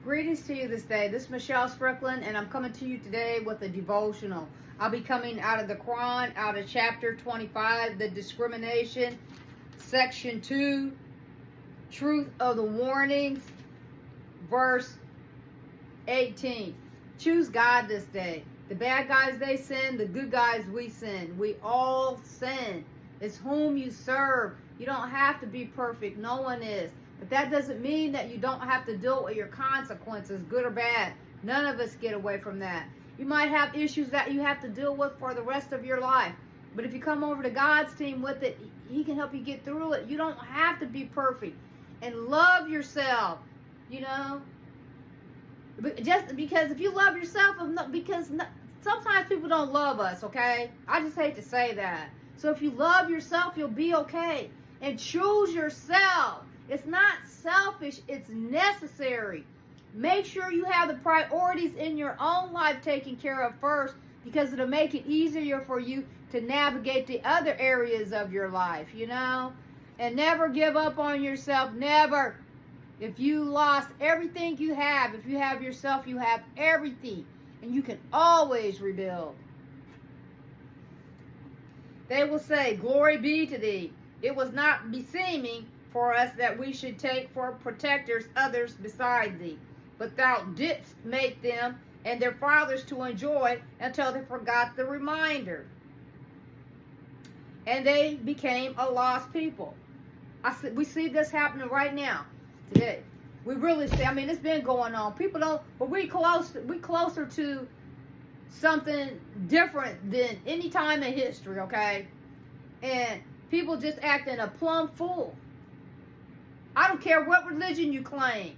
Greetings to you this day. This is Michelle Strickland, and I'm coming to you today with a devotional. I'll be coming out of the Quran, out of chapter 25, the discrimination, section 2, truth of the warnings, verse 18. Choose God this day. The bad guys, they sin. The good guys, we sin. We all sin. It's whom you serve. You don't have to be perfect. No one is. But that doesn't mean that you don't have to deal with your consequences, good or bad. None of us get away from that. You might have issues that you have to deal with for the rest of your life. But if you come over to God's team with it, He can help you get through it. You don't have to be perfect. And love yourself, you know. But just because if you love yourself, sometimes people don't love us, okay? I just hate to say that. So if you love yourself, you'll be okay. And choose yourself. It's not selfish, it's necessary. Make sure you have the priorities in your own life taken care of first, because it'll make it easier for you to navigate the other areas of your life, you know? And never give up on yourself, never. If you lost everything you have, if you have yourself, you have everything. And you can always rebuild. They will say, "Glory be to thee. It was not beseeming for us that we should take for protectors others beside thee. But thou didst make them and their fathers to enjoy until they forgot the reminder. And they became a lost people." We see this happening right now, today. We really see, it's been going on. People don't, but we closer to something different than any time in history, okay? And people just acting a plumb fool. I don't care what religion you claim.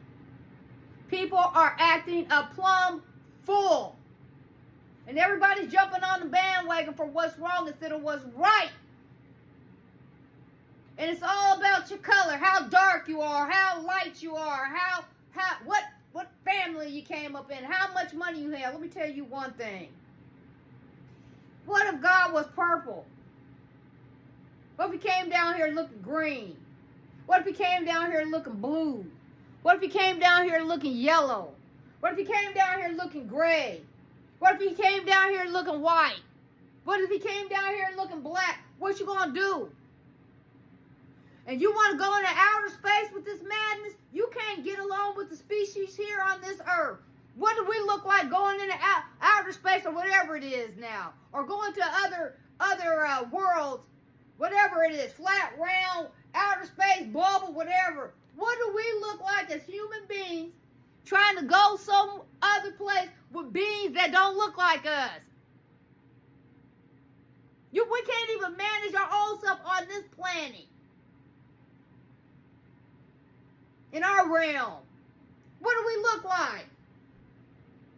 People are acting a plumb fool. And everybody's jumping on the bandwagon for what's wrong instead of what's right. And it's all about your color, how dark you are, how light you are, what family you came up in, how much money you have. Let me tell you one thing. What if God was purple? What if He came down here looking green? What if He came down here looking blue? What if He came down here looking yellow? What if He came down here looking gray? What if He came down here looking white? What if He came down here looking black? What you gonna do? And you want to go into outer space with this madness? You can't get along with the species here on this earth. What do we look like going into outer space or whatever it is now? Or going to other worlds, whatever it is, flat, round, outer space, bubble, whatever. What do we look like as human beings trying to go some other place with beings that don't look like us? We can't even manage our own stuff on this planet. In our realm. What do we look like?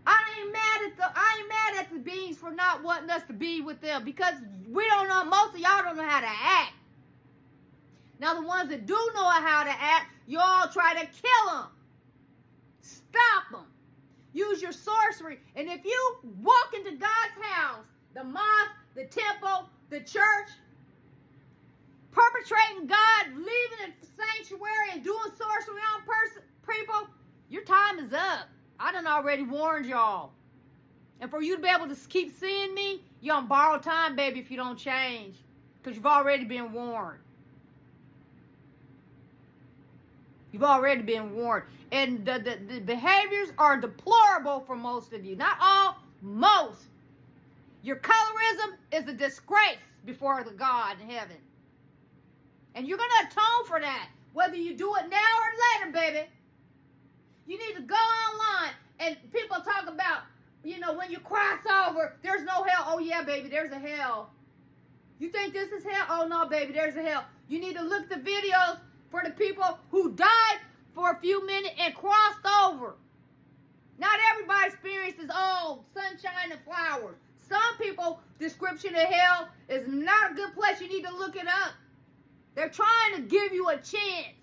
I ain't mad at the beings for not wanting us to be with them, because we don't know, most of y'all don't know how to act. Now the ones that do know how to act, y'all try to kill them. Stop them. Use your sorcery. And if you walk into God's house, the mosque, the temple, the church, perpetrating God, leaving the sanctuary and doing sorcery on people, your time is up. I done already warned y'all. And for you to be able to keep seeing me, you're on borrowed time, baby, if you don't change. Because you've already been warned. You've already been warned. And the behaviors are deplorable for most of you. Not all, most. Your colorism is a disgrace before the God in heaven. And you're going to atone for that, whether you do it now or later, baby. You need to go online, and people talk about, when you cross over, there's no hell. Oh, yeah, baby, there's a hell. You think this is hell? Oh, no, baby, there's a hell. You need to look at the videos for the people who died for a few minutes and crossed over. Not everybody experiences, sunshine and flowers. Some people, description of hell is not a good place. You need to look it up. They're trying to give you a chance.